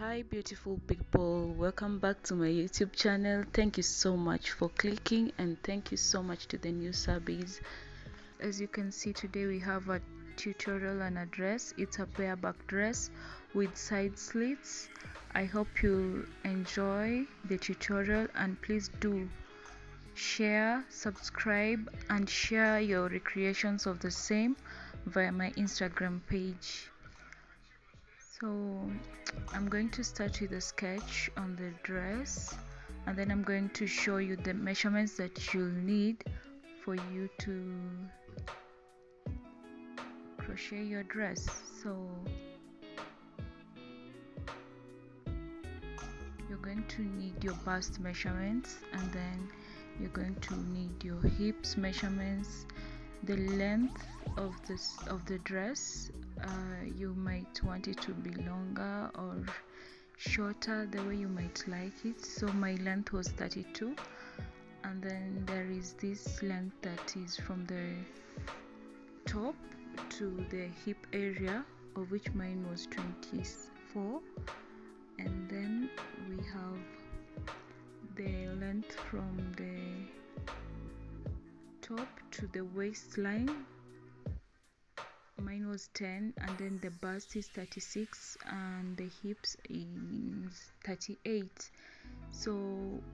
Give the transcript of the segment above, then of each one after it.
Hi beautiful people, welcome back to my YouTube channel. Thank you so much for clicking, and thank you so much to the new subbies. As you can see, today we have a tutorial on a dress. It's a bareback dress with side slits. I hope you enjoy the tutorial, and please do share, subscribe, and share your recreations of the same via my Instagram page. So I'm going to start with a sketch on the dress, and then I'm going to show you the measurements that you'll need for you to crochet your dress. So you're going to need your bust measurements, and then you're going to need your hips measurements, the length of the dress. You might want it to be longer or shorter, the way you might like it. So my length was 32, and then there is this length that is from the top to the hip area, of which mine was 24, and then we have the length from the top to the waistline. Mine was 10, and then the bust is 36 and the hips is 38. So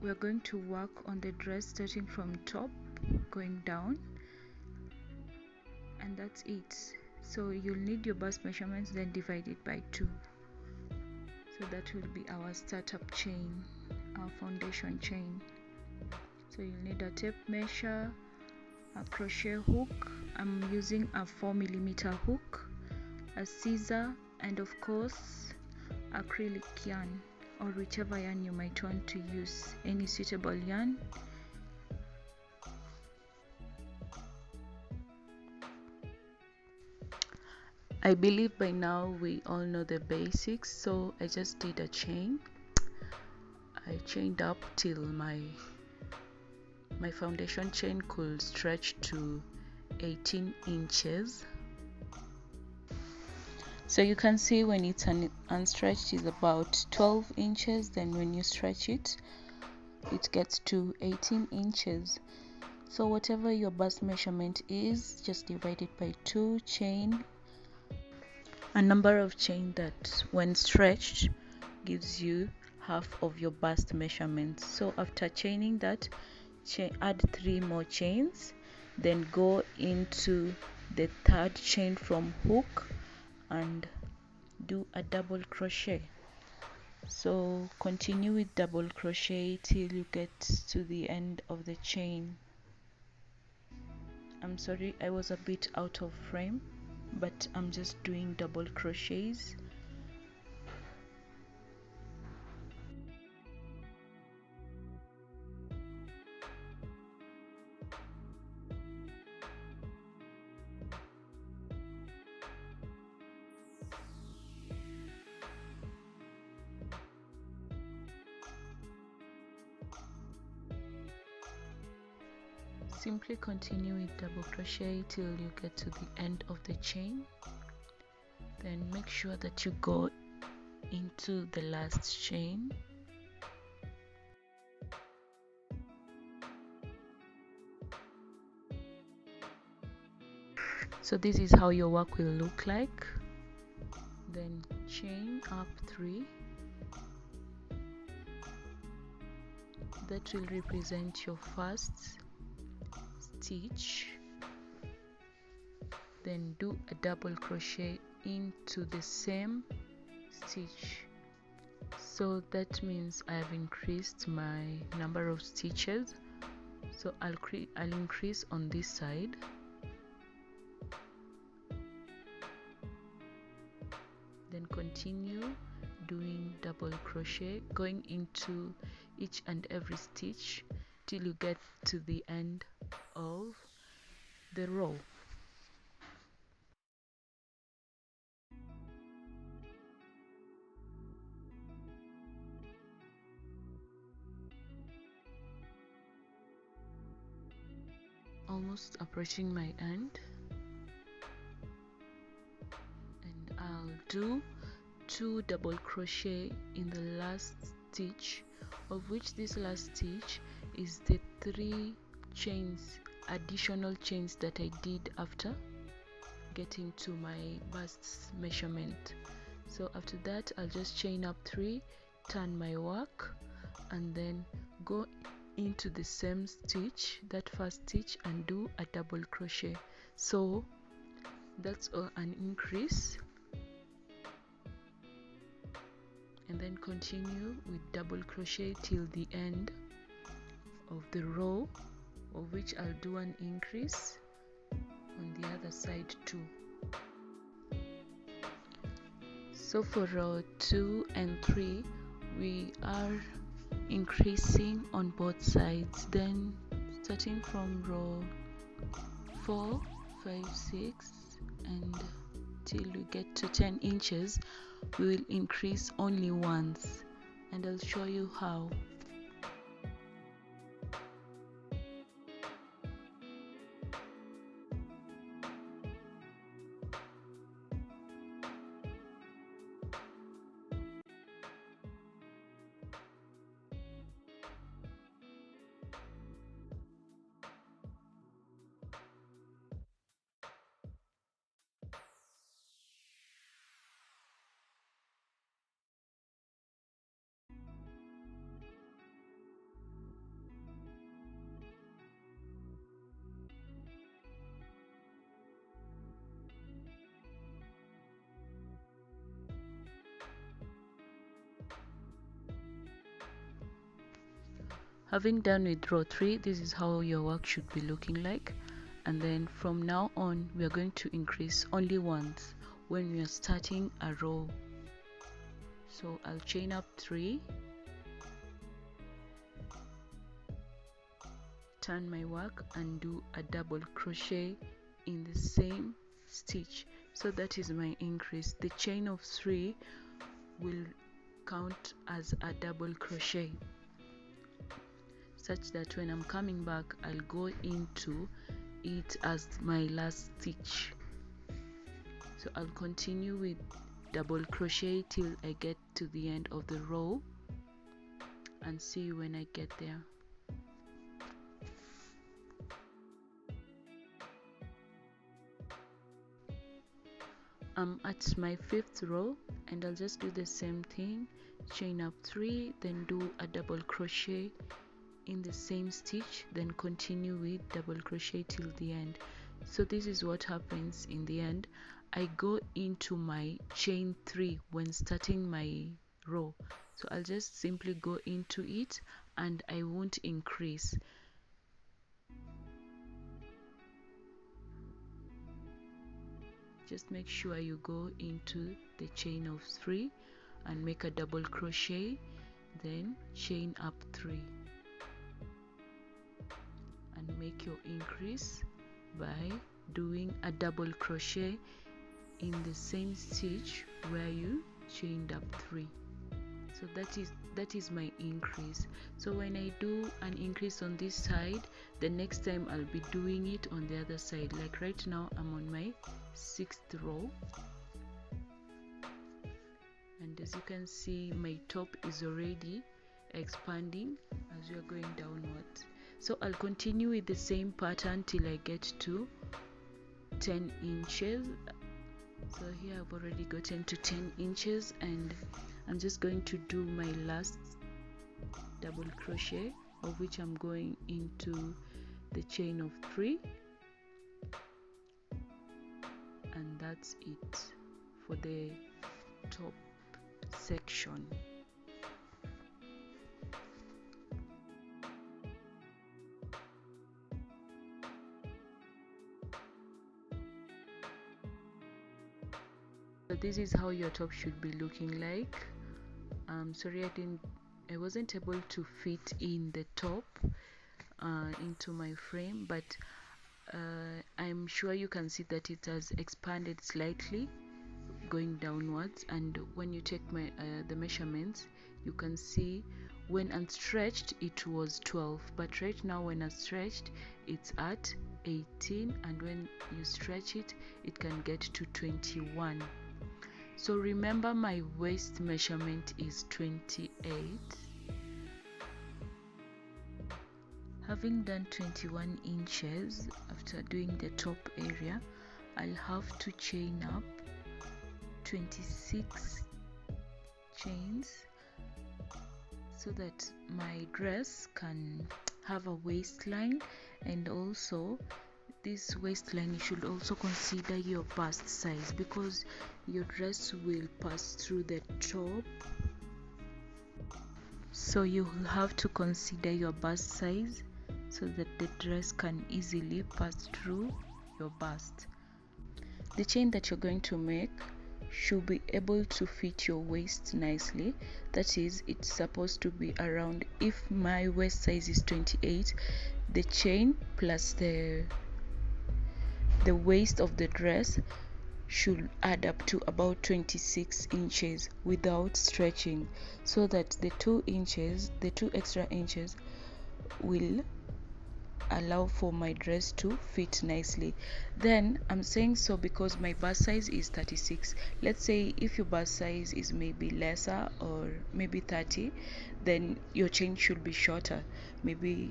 we're going to work on the dress starting from top going down, and that's it. So you'll need your bust measurements, then divide it by 2. So that will be our startup chain, our foundation chain. So you'll need a tape measure, a crochet hook. I'm using a 4mm hook, a scissor, and of course acrylic yarn, or whichever yarn you might want to use, any suitable yarn. I believe by now we all know the basics, so I just did a chain. I chained up till my foundation chain could stretch to 18 inches. So you can see when it's unstretched is about 12 inches, then when you stretch it, it gets to 18 inches. So whatever your bust measurement is, just divide it by 2, chain a number of chain that when stretched gives you half of your bust measurement. So after chaining that, add 3 more chains, then go into the third chain from hook and do a double crochet. So continue with double crochet till you get to the end of the chain. I'm sorry, I was a bit out of frame, but I'm just doing double crochets. Simply continue with double crochet till you get to the end of the chain. Then make sure that you go into the last chain. So this is how your work will look like. Then chain up 3. That will represent your first stitch. Then do a double crochet into the same stitch. So that means I have increased my number of stitches. So I'll increase on this side. Then continue doing double crochet, going into each and every stitch till you get to the end of the row. Almost approaching my end, and I'll do 2 double crochet in the last stitch, of which this last stitch is the 3 additional chains that I did after getting to my bust measurement. So after that, I'll just chain up 3, turn my work, and then go into the same stitch, that first stitch, and do a double crochet. So that's an increase, and then continue with double crochet till the end of the row, of which I'll do an increase on the other side too. So for row 2 and 3 we are increasing on both sides. Then starting from row 4, 5, 6 and till we get to 10 inches, we will increase only once, and I'll show you how. Having done with row 3, this is how your work should be looking like. And then from now on, we are going to increase only once when we are starting a row. So I'll chain up 3, turn my work, and do a double crochet in the same stitch. So that is my increase. The chain of 3 will count as a double crochet, such that when I'm coming back, I'll go into it as my last stitch. So I'll continue with double crochet till I get to the end of the row, and see you when I get there. I'm at my 5th row, and I'll just do the same thing, chain up 3, then do a double crochet in the same stitch, then continue with double crochet till the end. So this is what happens in the end. I go into my chain 3 when starting my row, so I'll just simply go into it and I won't increase. Just make sure you go into the chain of 3 and make a double crochet, then chain up 3 and make your increase by doing a double crochet in the same stitch where you chained up 3. So that is my increase. So when I do an increase on this side, the next time I'll be doing it on the other side. Like right now, I'm on my 6th row, and as you can see, my top is already expanding as we are going downwards. So I'll continue with the same pattern till I get to 10 inches. So here I've already gotten to 10 inches, and I'm just going to do my last double crochet, of which I'm going into the chain of 3, and that's it for the top section. So this is how your top should be looking like. Sorry, I wasn't able to fit in the top into my frame, but I'm sure you can see that it has expanded slightly going downwards. And when you take the measurements, you can see when unstretched it was 12, but right now when unstretched it's at 18, and when you stretch it, it can get to 21. So remember, my waist measurement is 28. Having done 21 inches after doing the top area, I'll have to chain up 26 chains so that my dress can have a waistline. And also this waistline, you should also consider your bust size, because your dress will pass through the top, so you will have to consider your bust size so that the dress can easily pass through your bust. The chain that you're going to make should be able to fit your waist nicely. That is, it's supposed to be around, if my waist size is 28, the chain plus the waist of the dress should add up to about 26 inches without stretching, so that the 2 extra inches will allow for my dress to fit nicely. Then I'm saying so because my bust size is 36. Let's say if your bust size is maybe lesser or maybe 30, then your chain should be shorter. Maybe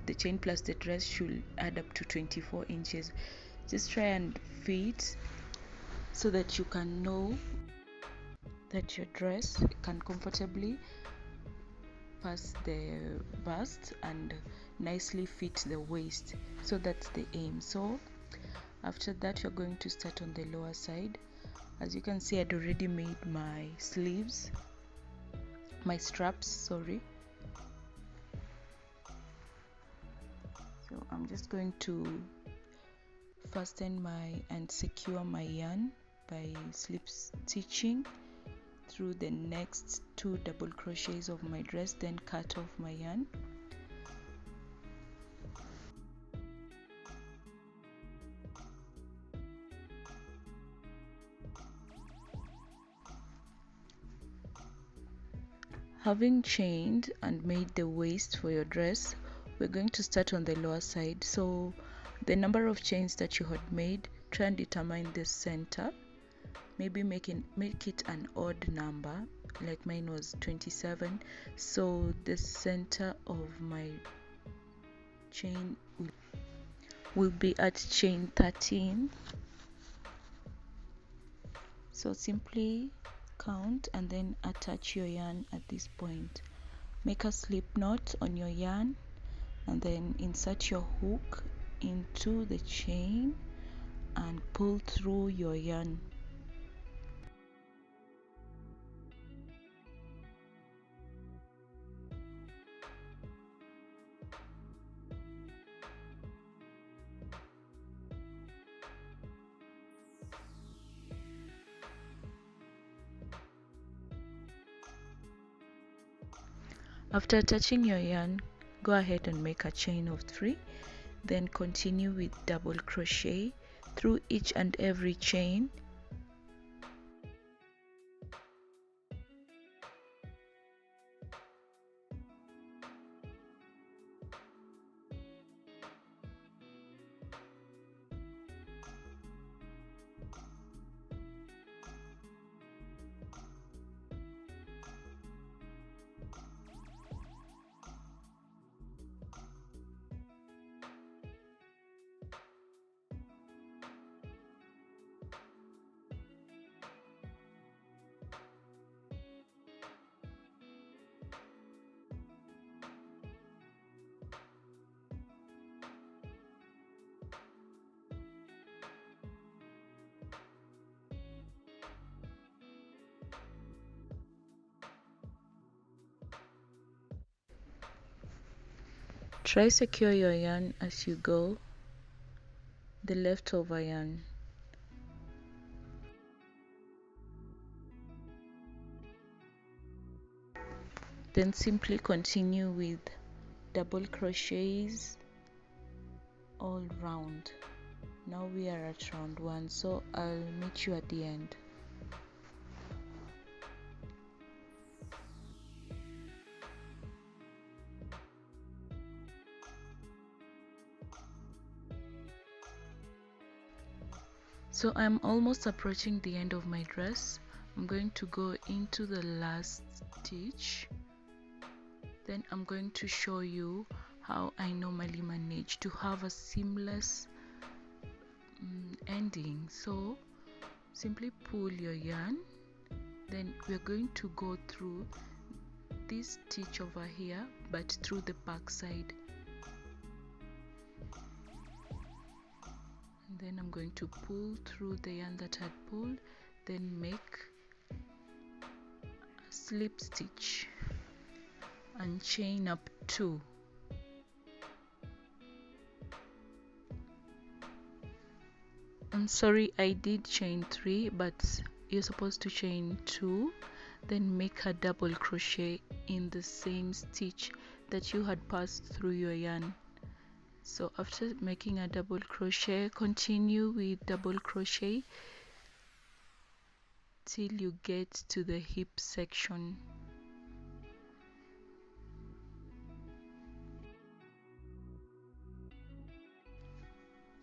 the chain plus the dress should add up to 24 inches. Just try and fit so that you can know that your dress can comfortably pass the bust and nicely fit the waist. So that's the aim. So after that, you're going to start on the lower side. As you can see, I'd already made my sleeves, my straps, sorry. So I'm just going to fasten and secure my yarn by slip stitching through the next 2 double crochets of my dress, then cut off my yarn. Having chained and made the waist for your dress, we're going to start on the lower side. So the number of chains that you had made, try and determine the center. Maybe make it an odd number, like mine was 27. So the center of my chain will be at chain 13. So simply count and then attach your yarn at this point. Make a slip knot on your yarn and then insert your hook into the chain and pull through your yarn. After attaching your yarn, go ahead and make a chain of 3, then continue with double crochet through each and every chain. Try secure your yarn as you go, the leftover yarn. Then simply continue with double crochets all round. Now we are at round 1, so I'll meet you at the end. So I'm almost approaching the end of my dress. I'm going to go into the last stitch. Then I'm going to show you how I normally manage to have a seamless ending. So simply pull your yarn, then we're going to go through this stitch over here but through the back side, and then I'm going to pull through the yarn that I had pulled, then make a slip stitch and chain up 2. I'm sorry, I did chain 3, but you're supposed to chain 2, then make a double crochet in the same stitch that you had passed through your yarn. So after making a double crochet, continue with double crochet till you get to the hip section.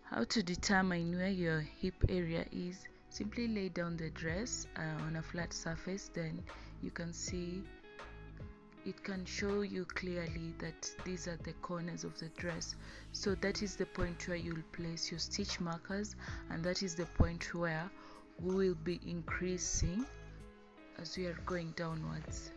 How to determine where your hip area is: simply lay down the dress on a flat surface, then you can see it can show you clearly that these are the corners of the dress. So that is the point where you'll place your stitch markers, and that is the point where we will be increasing as we are going downwards.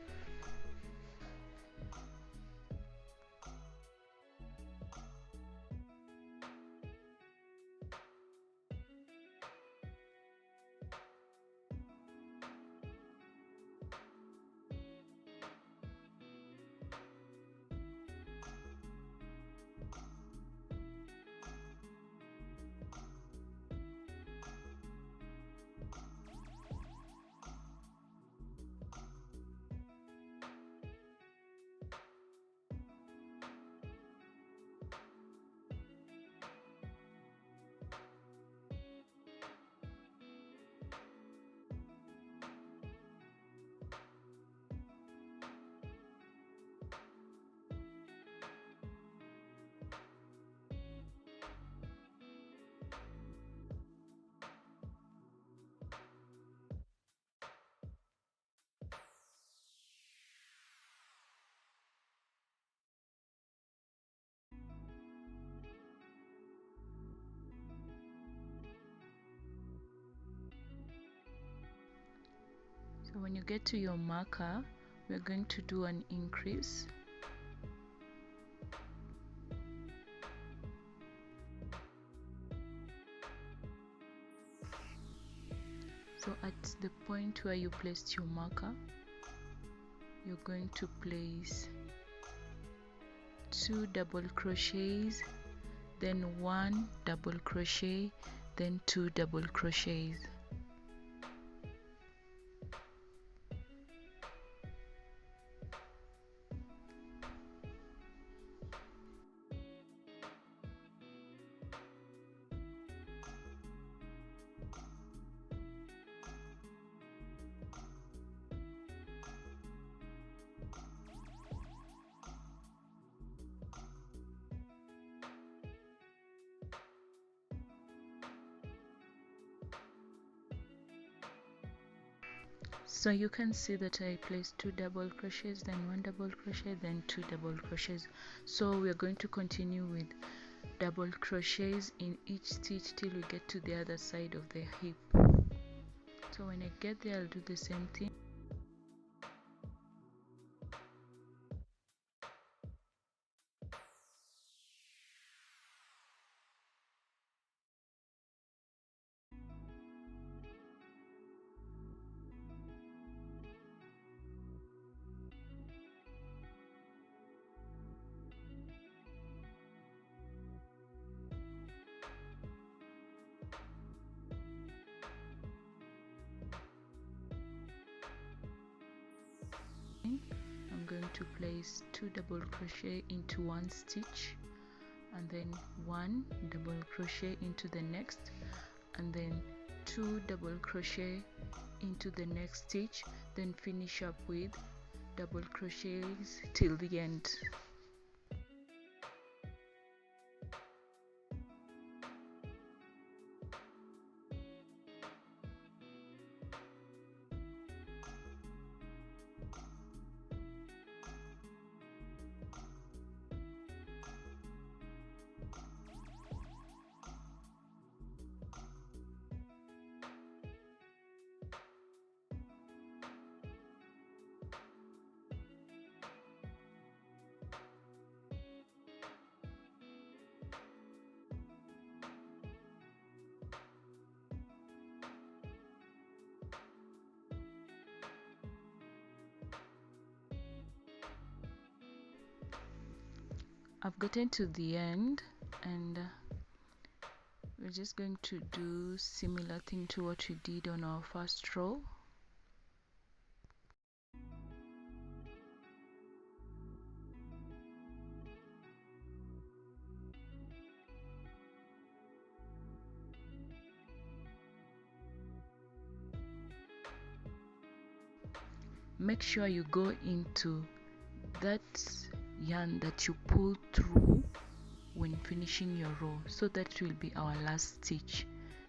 So when you get to your marker, we're going to do an increase. So at the point where you placed your marker, you're going to place 2 double crochets, then 1 double crochet, then 2 double crochets. So you can see that I placed 2 double crochets, then 1 double crochet, then 2 double crochets. So we are going to continue with double crochets in each stitch till we get to the other side of the hip. So when I get there, I'll do the same thing. I'm going to place 2 double crochet into one stitch, and then 1 double crochet into the next, and then 2 double crochet into the next stitch, then finish up with double crochets till the end. I've gotten to the end, and we're just going to do similar thing to what we did on our first row. Make sure you go into that yarn that you pull through when finishing your row, so that will be our last stitch.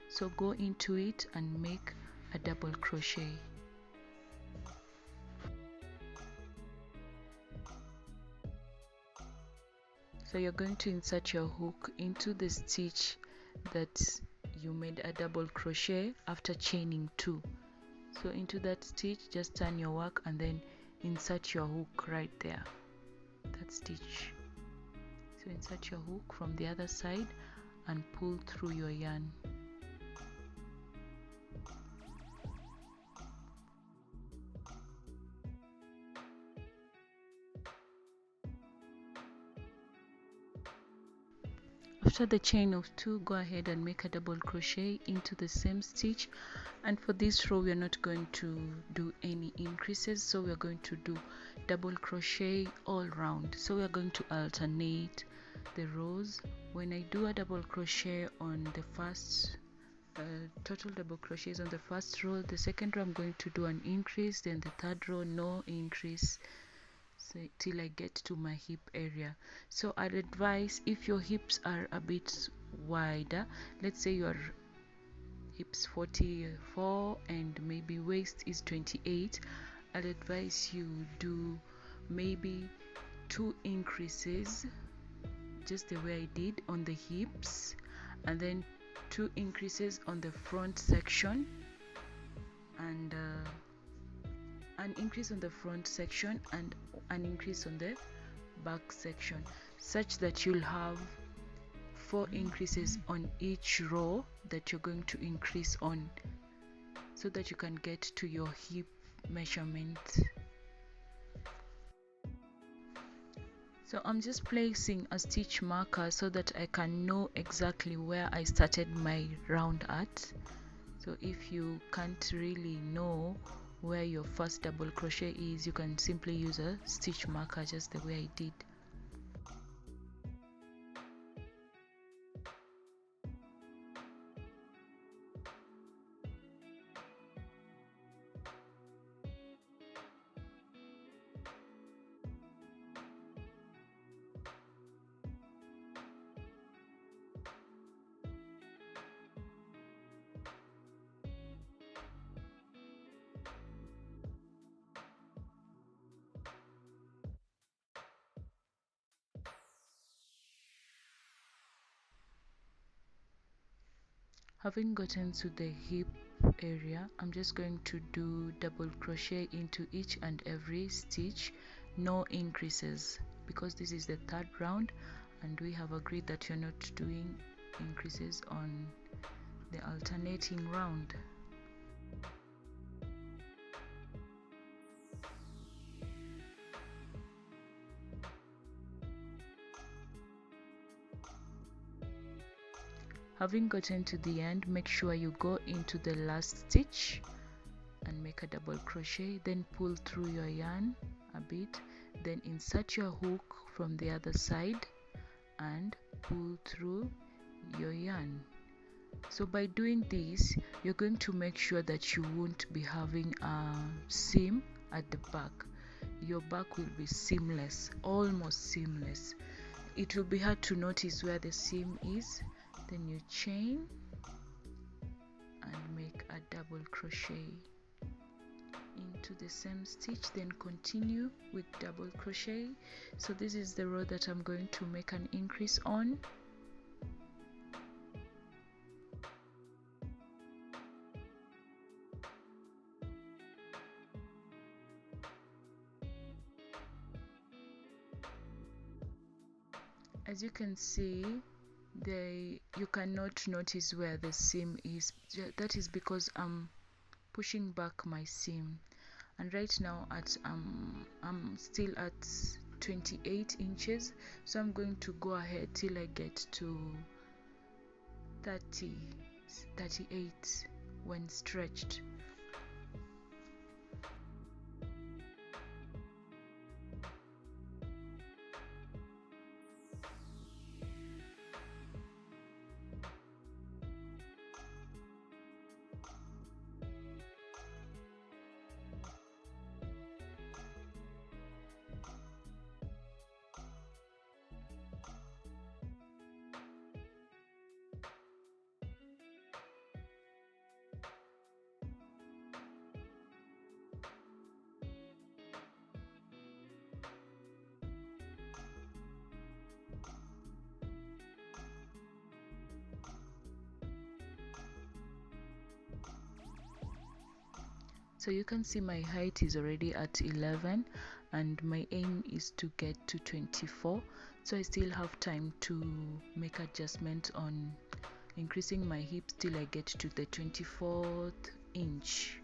So go into it and make a double crochet. So you're going to insert your hook into the stitch that you made a double crochet after chaining 2. So into that stitch, just turn your work and then insert your hook right there, that stitch. So insert your hook from the other side and pull through your yarn. After the chain of 2, go ahead and make a double crochet into the same stitch. And for this row, we are not going to do any increases, so we are going to do double crochet all round. So we are going to alternate the rows. When I do a double crochet on the first total double crochets on the first row, the second row I'm going to do an increase, then the third row no increase, so till I get to my hip area. So I'd advise, if your hips are a bit wider, let's say your hips 44 and maybe waist is 28, I'd advise you do maybe 2 increases, just the way I did on the hips, and then 2 increases on the front section, and an increase on the front section and an increase on the back section, such that you'll have 4 increases on each row that you're going to increase on, so that you can get to your hip measurement. So I'm just placing a stitch marker so that I can know exactly where I started my round at. So if you can't really know where your first double crochet is, you can simply use a stitch marker, just the way I did. Having gotten to the hip area, I'm just going to do double crochet into each and every stitch, no increases, because this is the third round and we have agreed that you're not doing increases on the alternating round. Having gotten to the end, make sure you go into the last stitch and make a double crochet, then pull through your yarn a bit, then insert your hook from the other side and pull through your yarn. So by doing this, you're going to make sure that you won't be having a seam at the back. Your back will be seamless, almost seamless. It will be hard to notice where the seam is. Then you chain and make a double crochet into the same stitch, then continue with double crochet. So this is the row that I'm going to make an increase on. As you can see, you cannot notice where the seam is. That is because I'm pushing back my seam, and right now I'm still at 28 inches, so I'm going to go ahead till I get to 38 when stretched. So you can see my height is already at 11 and my aim is to get to 24, so I still have time to make adjustment on increasing my hips till I get to the 24th inch.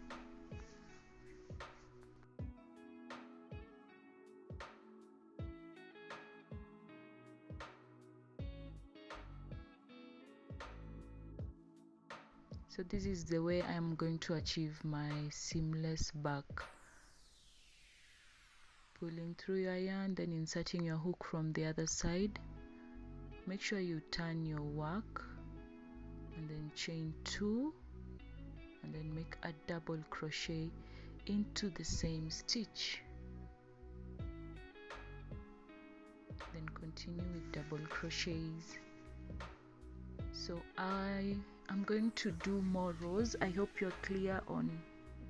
So this is the way I'm going to achieve my seamless back. Pulling through your yarn, then inserting your hook from the other side. Make sure you turn your work and then chain 2 and then make a double crochet into the same stitch. Then continue with double crochets. So I'm going to do more rows. I hope you're clear on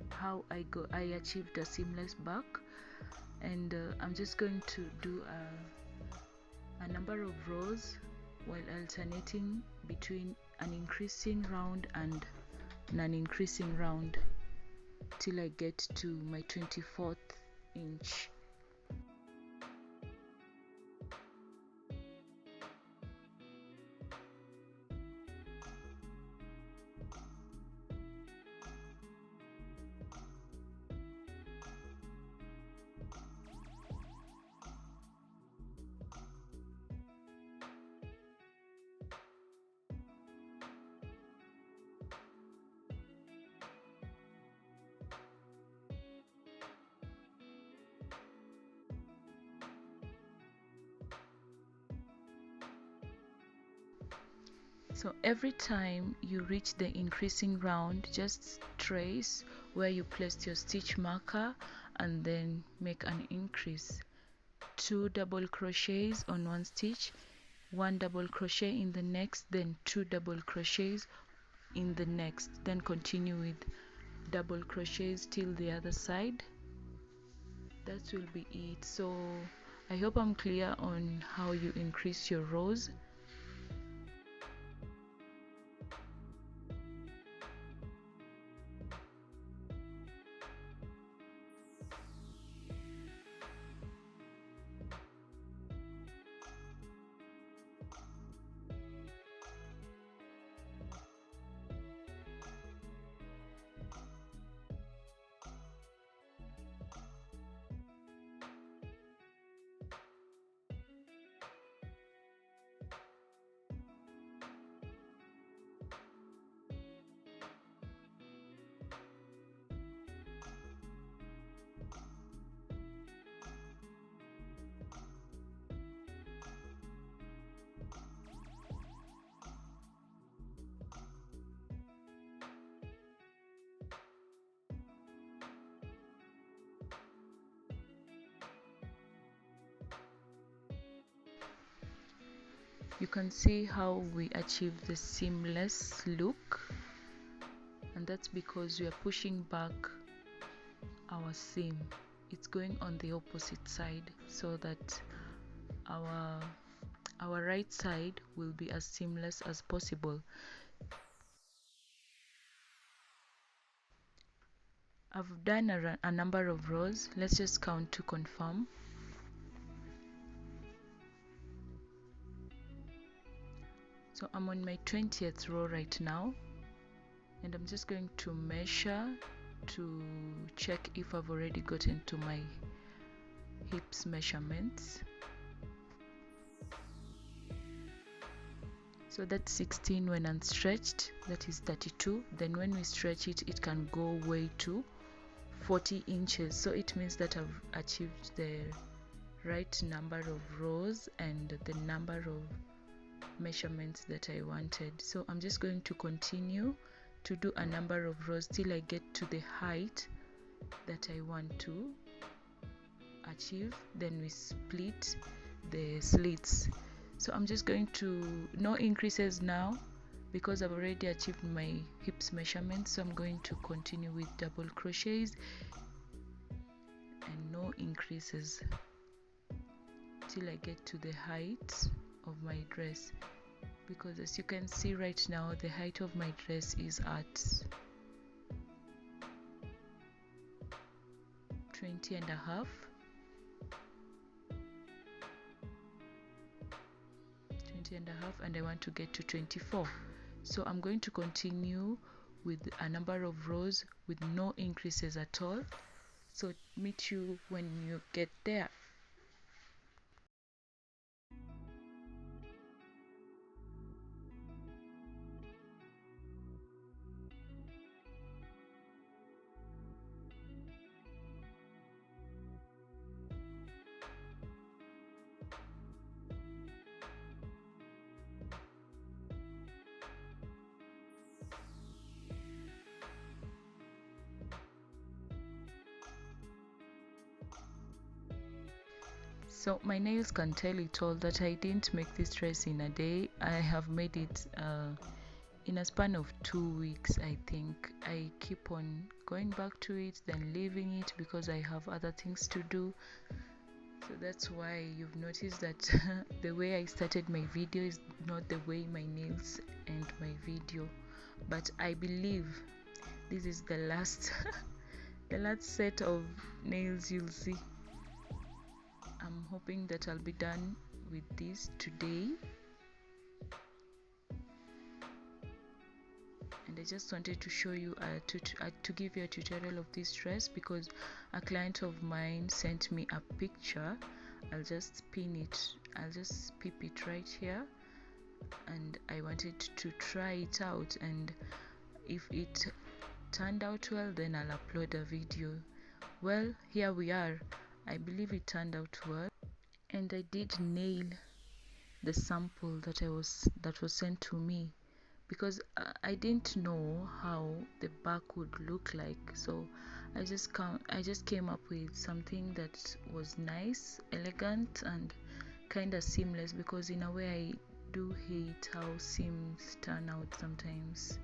how I achieved a seamless back, and I'm just going to do a number of rows while alternating between an increasing round and an increasing round till I get to my 24th inch. So every time you reach the increasing round, just trace where you placed your stitch marker and then make an increase. 2 double crochets on one stitch, 1 double crochet in the next, then 2 double crochets in the next, then continue with double crochets till the other side. That will be it. So I hope I'm clear on how you increase your rows. You can see how we achieve the seamless look, and that's because we are pushing back our seam. It's going on the opposite side so that our right side will be as seamless as possible. I've done a number of rows. Let's just count to confirm. So I'm on my 20th row right now, and I'm just going to measure to check if I've already gotten to my hips measurements. So that's 16 when unstretched, that is 32. Then when we stretch it, it can go way to 40 inches. So it means that I've achieved the right number of rows and the number of measurements that I wanted. So I'm just going to continue to do a number of rows till I get to the height that I want to achieve. Then we split the slits. So I'm just going to, no increases now because I've already achieved my hips measurements. So I'm going to continue with double crochets and no increases till I get to the height of my dress, because as you can see right now, the height of my dress is at 20 and a half. And I want to get to 24. So I'm going to continue with a number of rows with no increases at all. So meet you when you get there. So my nails can tell it all that I didn't make this dress in a day. I have made it in a span of 2 weeks. I think I keep on going back to it, then leaving it because I have other things to do. So that's why you've noticed that the way I started my video is not the way my nails end my video. But I believe this is the last the last set of nails you'll see. I'm hoping that I'll be done with this today. And I just wanted to show you to give you a tutorial of this dress because a client of mine sent me a picture. I'll just pin it, I'll just pip it right here, and I wanted to try it out, and if it turned out well, then I'll upload a video. Well, here we are. I believe it turned out well, and I did nail the sample that was sent to me because I didn't know how the back would look like. So I just came up with something that was nice, elegant, and kind of seamless, because in a way I do hate how seams turn out sometimes.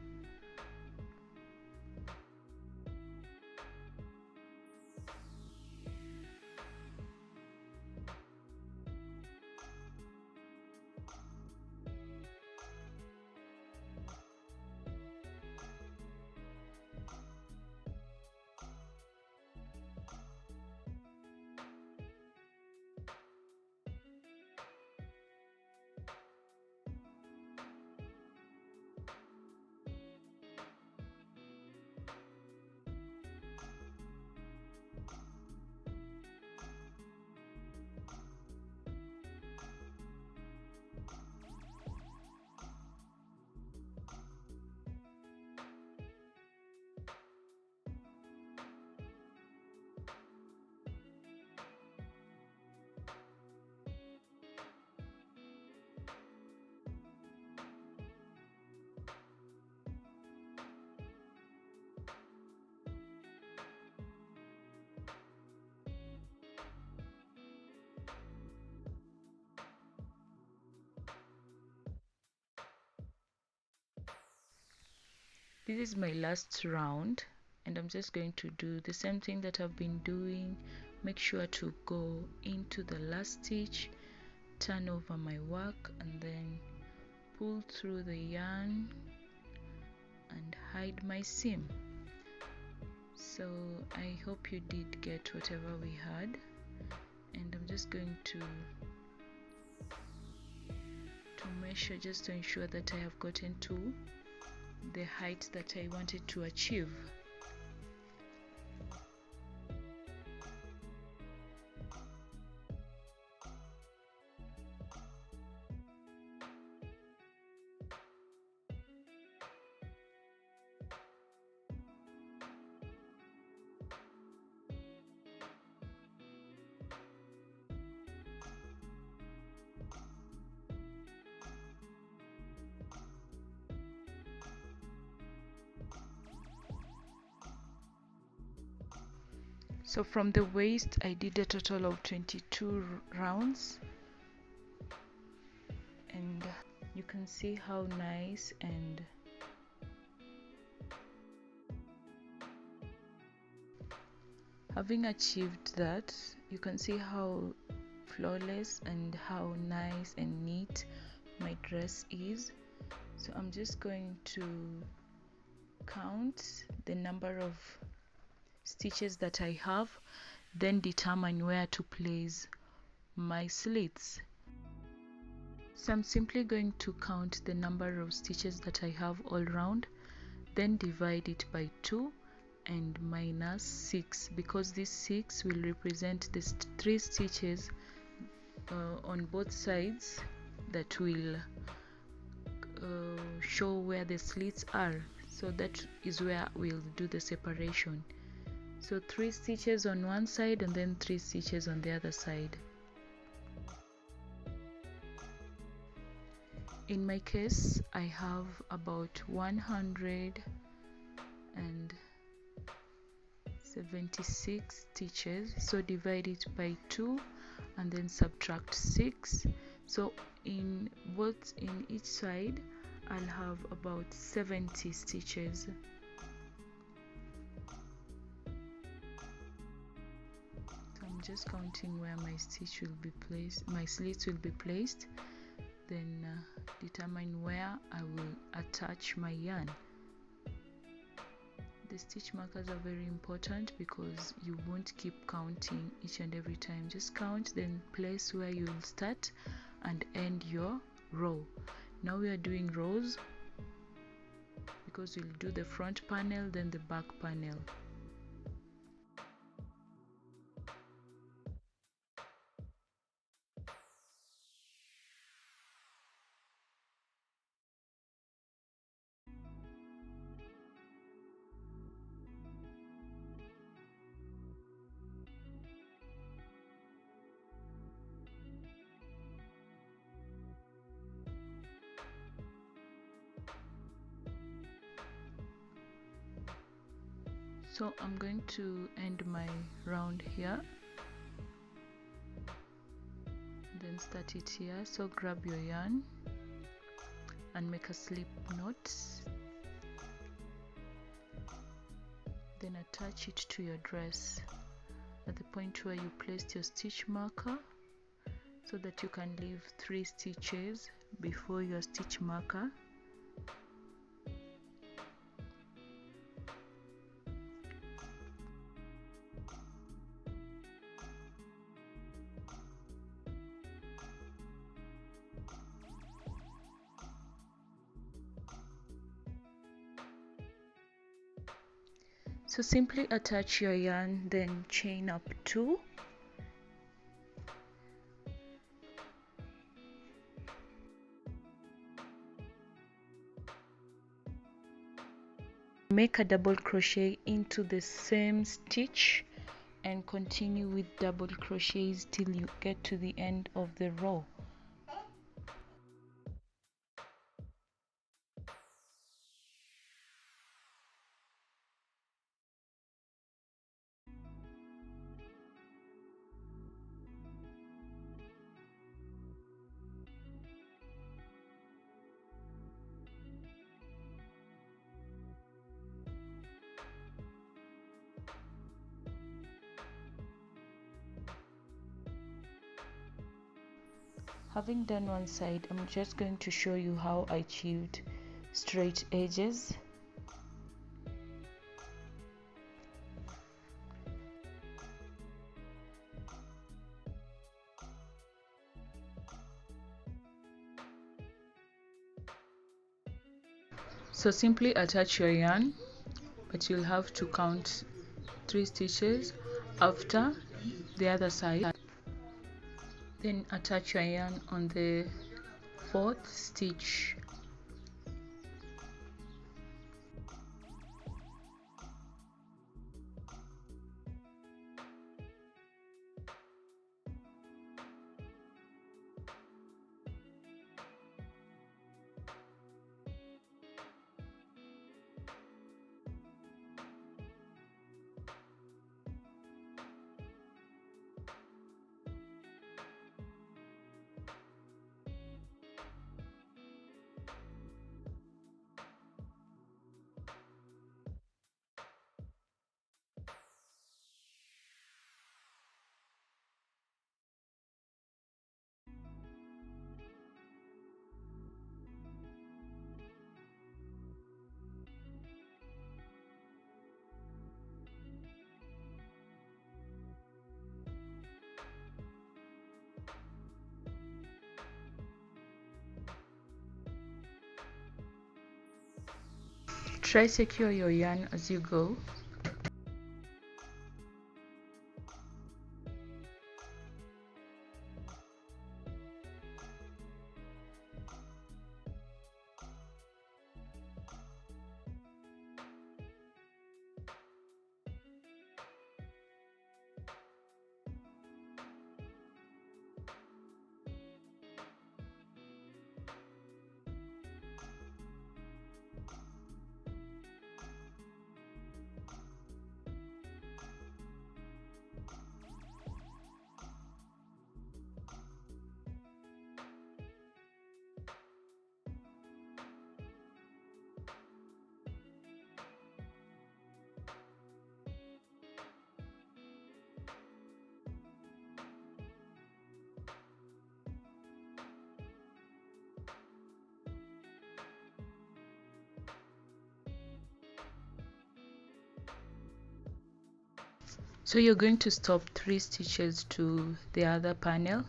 This is my last round, and I'm just going to do the same thing that I've been doing. Make sure to go into the last stitch, turn over my work, and then pull through the yarn and hide my seam. So I hope you did get whatever we had, and I'm just going to measure just to ensure that I have gotten to the height that I wanted to achieve. So from the waist I did a total of 22 rounds, and you can see how nice and having achieved that, you can see how flawless and how nice and neat my dress is. So I'm just going to count the number of stitches that I have, then determine where to place my slits. So I'm simply going to count the number of stitches that I have all round, then divide it by 2 and minus 6, because this 6 will represent the 3 stitches on both sides that will show where the slits are. So that is where we'll do the separation. So 3 stitches on one side and then 3 stitches on the other side. In my case, I have about 176 stitches, so divide it by 2 and then subtract 6. So in each side I'll have about 70 stitches. So I'm just counting where my slits will be placed, then determine where I will attach my yarn. The stitch markers are very important because you won't keep counting each and every time. Just count, then place where you will start and end your row. Now we are doing rows because we'll do the front panel then the back panel. So I'm going to end my round here, then start it here. So grab your yarn and make a slip knot, then attach it to your dress at the point where you placed your stitch marker, so that you can leave 3 stitches before your stitch marker. So simply attach your yarn, then chain up 2, make a double crochet into the same stitch and continue with double crochets till you get to the end of the row. Having done one side, I'm just going to show you how I achieved straight edges. So simply attach your yarn, but you'll have to count 3 stitches after the other side. Then attach your yarn on the 4th stitch. Try secure your yarn as you go. So you're going to stop 3 stitches to the other panel.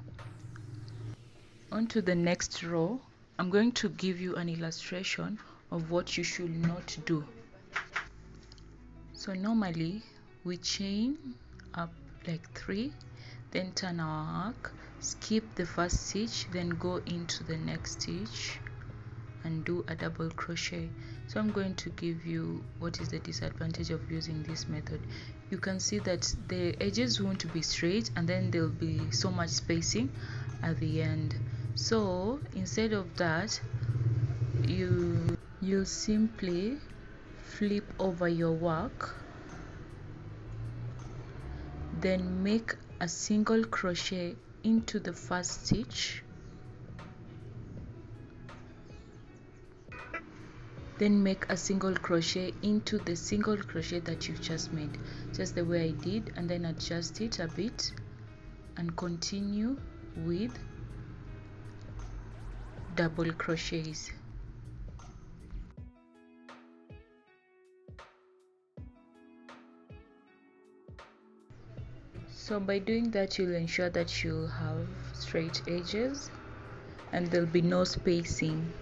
Onto the next row, I'm going to give you an illustration of what you should not do. So normally we chain up like 3, then turn our arc, skip the first stitch, then go into the next stitch and do a double crochet. So I'm going to give you what is the disadvantage of using this method. You can see that the edges won't be straight and then there'll be so much spacing at the end. So instead of that, you'll simply flip over your work, then make a single crochet into the first stitch, then make a single crochet into the single crochet that you've just made, just the way I did, and then adjust it a bit and continue with double crochets. So by doing that, you'll ensure that you'll have straight edges and there'll be no spacing.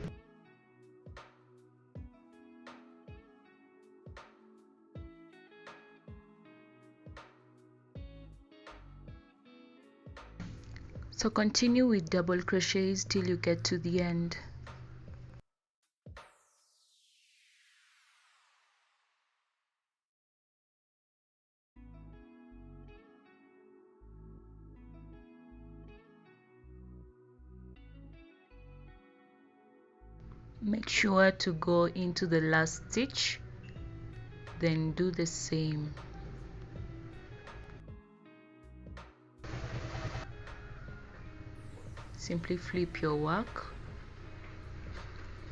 So continue with double crochets till you get to the end. Make sure to go into the last stitch, then do the same. Simply flip your work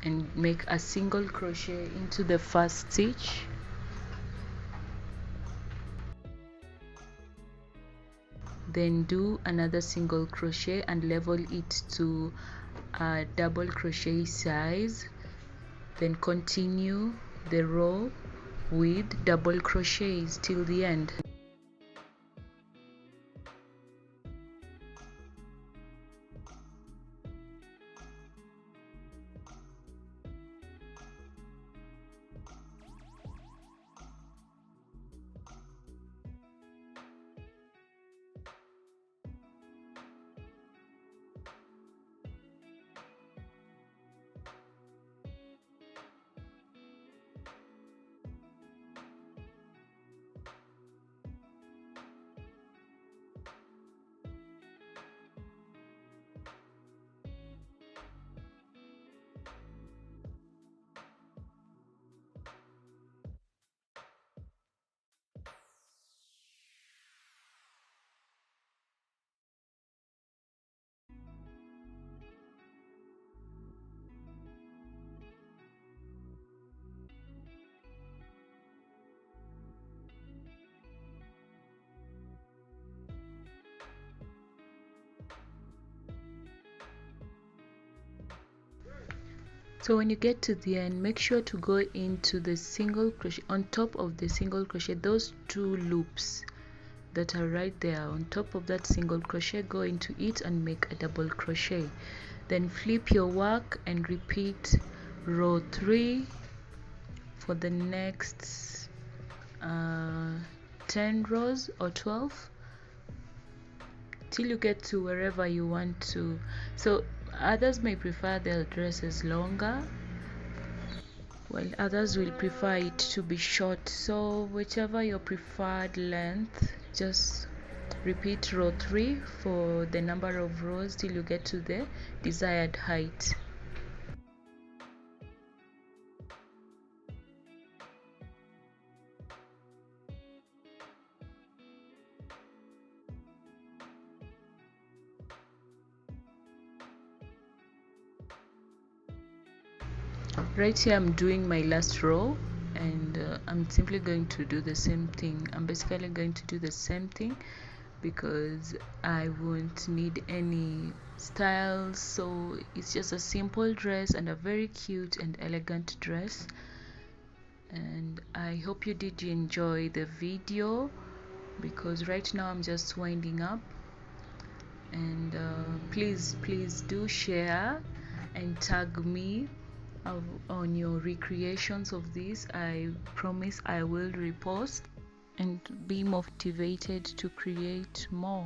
and make a single crochet into the first stitch, then do another single crochet and level it to a double crochet size, then continue the row with double crochets till the end. So when you get to the end, make sure to go into the single crochet on top of the single crochet, those 2 loops that are right there on top of that single crochet, go into it and make a double crochet, then flip your work and repeat row 3, for the next 10 rows or 12 till you get to wherever you want to. So others may prefer their dresses longer, while others will prefer it to be short. So whichever your preferred length, just repeat row 3 for the number of rows till you get to the desired height. Right here I'm doing my last row, and I'm simply going to do the same thing. I'm basically going to do the same thing because I won't need any styles, so it's just a simple dress and a very cute and elegant dress. And I hope you did enjoy the video, because right now I'm just winding up. And please do share and tag me on your recreations of this. I promise I will repost and be motivated to create more.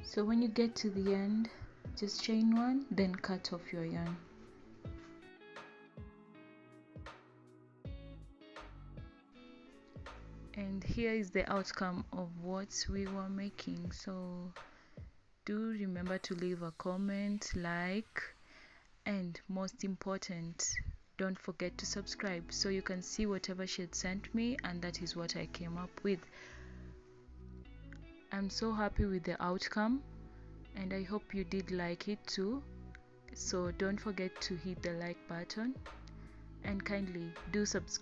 So when you get to the end, just chain one, then cut off your yarn. And here is the outcome of what we were making. So do remember to leave a comment, like, and most important, don't forget to subscribe so you can see whatever she had sent me, and that is what I came up with. I'm so happy with the outcome, and I hope you did like it too. So don't forget to hit the like button, and kindly do subscribe.